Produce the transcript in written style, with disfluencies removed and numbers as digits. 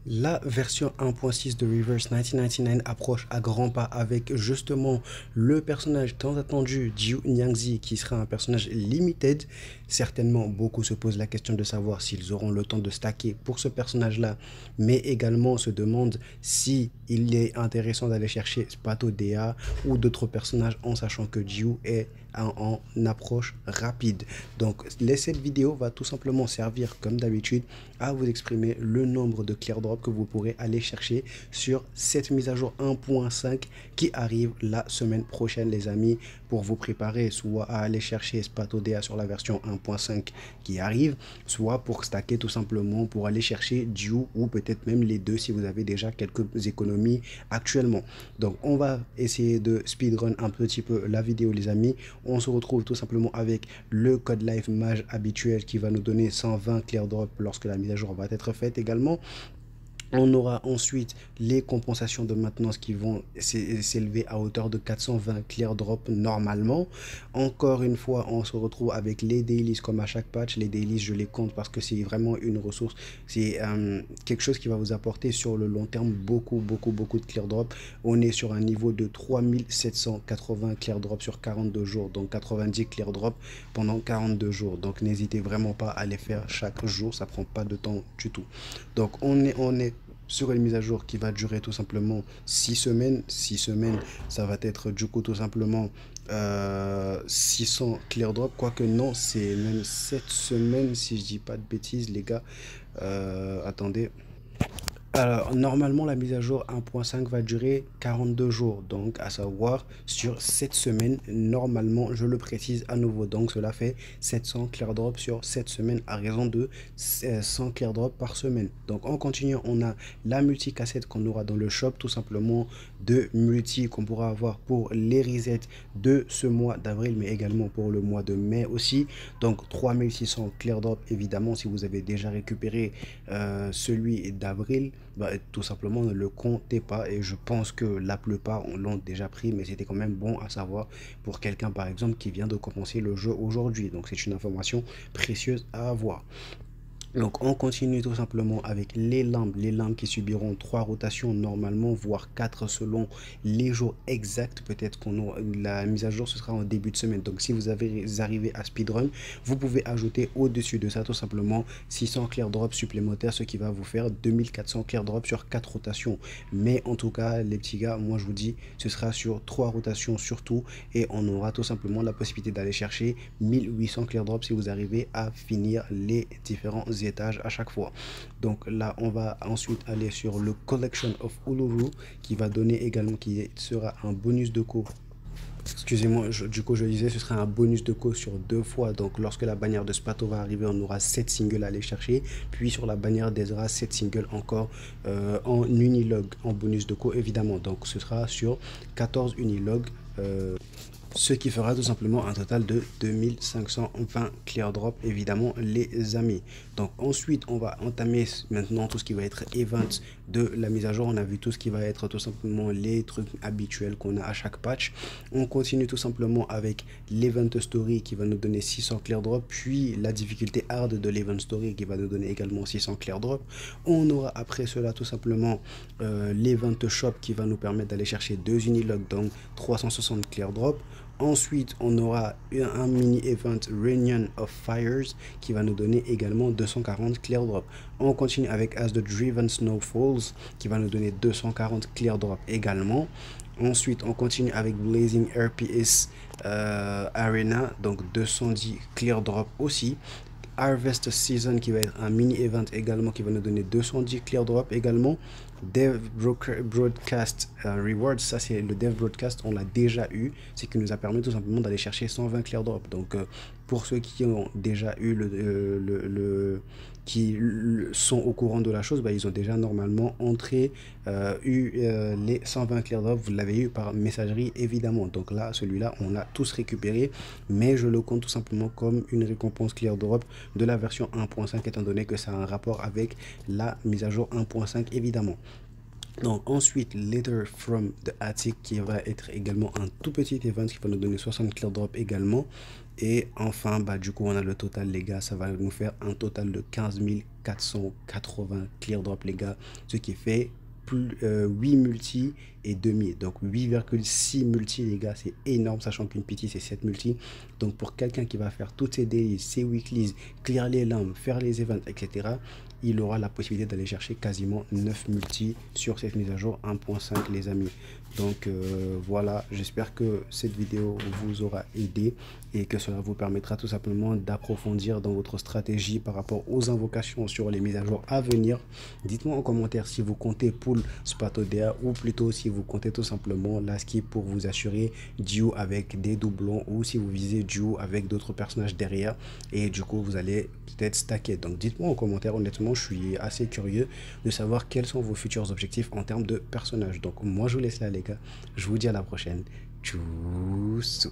La version 1.6 de Reverse 1999 approche à grands pas avec justement le personnage tant attendu Jiu Nyangzi qui sera un personnage limited. Certainement, beaucoup se posent la question de savoir s'ils auront le temps de stacker pour ce personnage-là, mais également se demandent si il est intéressant d'aller chercher Spato Dea ou d'autres personnages en sachant que Jiu est en approche rapide. Donc, cette vidéo va tout simplement servir comme d'habitude à vous exprimer le nombre de clear drop que vous pourrez aller chercher sur cette mise à jour 1.5 qui arrive la semaine prochaine les amis, pour vous préparer soit à aller chercher Spato Dea sur la version 1.5 qui arrive, soit pour stacker tout simplement pour aller chercher Jiu ou peut-être même les deux si vous avez déjà quelques économies actuellement. Donc on va essayer de speedrun un petit peu la vidéo les amis. On se retrouve tout simplement avec le code live mage habituel qui va nous donner 120 clear drop lorsque la mise à jour va être faite également. On aura ensuite les compensations de maintenance qui vont s'élever à hauteur de 420 clear drop normalement. Encore une fois, on se retrouve avec les dailies comme à chaque patch. Les dailies, je les compte parce que c'est vraiment une ressource. C'est quelque chose qui va vous apporter sur le long terme beaucoup de clear drop. On est sur un niveau de 3780 clear drop sur 42 jours. Donc 90 clear drop pendant 42 jours. Donc n'hésitez vraiment pas à les faire chaque jour. Ça prend pas de temps du tout. Donc on est sur une mise à jour qui va durer tout simplement 6 semaines. 6 semaines, ça va être du coup tout simplement 600 clear drop. Quoique non, c'est même 7 semaines si je dis pas de bêtises les gars. Attendez. Alors, normalement, la mise à jour 1.5 va durer 42 jours, donc à savoir sur 7 semaines, normalement, je le précise à nouveau, donc cela fait 700 clear drop sur 7 semaines à raison de 100 clear drop par semaine. Donc en continuant, on a la multi-cassette qu'on aura dans le shop, tout simplement de multi qu'on pourra avoir pour les resets de ce mois d'avril, mais également pour le mois de mai aussi. Donc 3600 clear drop, évidemment, si vous avez déjà récupéré celui d'avril, bah, tout simplement ne le comptez pas, et je pense que la plupart l'ont déjà pris, mais c'était quand même bon à savoir pour quelqu'un par exemple qui vient de commencer le jeu aujourd'hui. Donc c'est une information précieuse à avoir. Donc on continue tout simplement avec les lampes qui subiront 3 rotations normalement, voire 4 selon les jours exacts. Peut-être qu'on aura la mise à jour, ce sera en début de semaine. Donc si vous arrivé à speedrun, vous pouvez ajouter au-dessus de ça tout simplement 600 clear drop supplémentaires, ce qui va vous faire 2400 clear drop sur 4 rotations. Mais en tout cas les petits gars, moi je vous dis, ce sera sur 3 rotations surtout, et on aura tout simplement la possibilité d'aller chercher 1800 clear drop si vous arrivez à finir les différents étages à chaque fois. Donc là on va ensuite aller sur le Collection of Uluru qui va donner également, qui sera un bonus de co. Excusez-moi, du coup je disais ce sera un bonus de co sur 2 fois. Donc lorsque la bannière de Spato va arriver, on aura 7 singles à aller chercher, puis sur la bannière d'Ezra 7 singles encore en unilog, en bonus de co évidemment. Donc ce sera sur 14 unilogs, ce qui fera tout simplement un total de 2520 clear drop évidemment les amis. Donc ensuite on va entamer maintenant tout ce qui va être event de la mise à jour. On a vu tout ce qui va être tout simplement les trucs habituels qu'on a à chaque patch. On continue tout simplement avec l'event story qui va nous donner 600 clear drop, puis la difficulté hard de l'event story qui va nous donner également 600 clear drop. On aura après cela tout simplement l'event shop qui va nous permettre d'aller chercher 2 unilogs, donc 360 clear drop. Ensuite, on aura un mini-event Reunion of Fires qui va nous donner également 240 clear drop. On continue avec As the Driven Snowfalls qui va nous donner 240 clear drop également. Ensuite, on continue avec Blazing RPS Arena, donc 210 clear drop aussi. Harvest Season qui va être un mini event également qui va nous donner 210 clear drop également. Dev Broadcast Rewards, ça c'est le Dev Broadcast, on l'a déjà eu, c'est qui nous a permis tout simplement d'aller chercher 120 clear drop. Donc pour ceux qui ont déjà eu qui sont au courant de la chose, bah, ils ont déjà normalement entré les 120 clear drop. Vous l'avez eu par messagerie évidemment. Donc là, celui-là, on l'a tous récupéré, mais je le compte tout simplement comme une récompense clear drop de la version 1.5 étant donné que ça a un rapport avec la mise à jour 1.5 évidemment. Donc ensuite, Letter from the Attic qui va être également un tout petit event qui va nous donner 60 clear drop également. Et enfin, bah, du coup, on a le total, les gars. Ça va nous faire un total de 15 480 clear drop, les gars. Ce qui fait plus, 8 multi et demi. Donc 8,6 multi, les gars. C'est énorme, sachant qu'une PT, c'est 7 multi. Donc pour quelqu'un qui va faire toutes ses dailies, ses weeklies, clear les lampes, faire les events, etc., il aura la possibilité d'aller chercher quasiment 9 multi sur cette mise à jour 1.5, les amis. Donc voilà, j'espère que cette vidéo vous aura aidé et que cela vous permettra tout simplement d'approfondir dans votre stratégie par rapport aux invocations sur les mises à jour à venir. Dites-moi en commentaire si vous comptez pull spot ODA ou plutôt si vous comptez tout simplement la skip pour vous assurer duo avec des doublons, ou si vous visez duo avec d'autres personnages derrière et du coup vous allez peut-être stacker. Donc dites-moi en commentaire, honnêtement je suis assez curieux de savoir quels sont vos futurs objectifs en termes de personnages. Donc moi je vous laisse là les gars, je vous dis à la prochaine. Tchuss.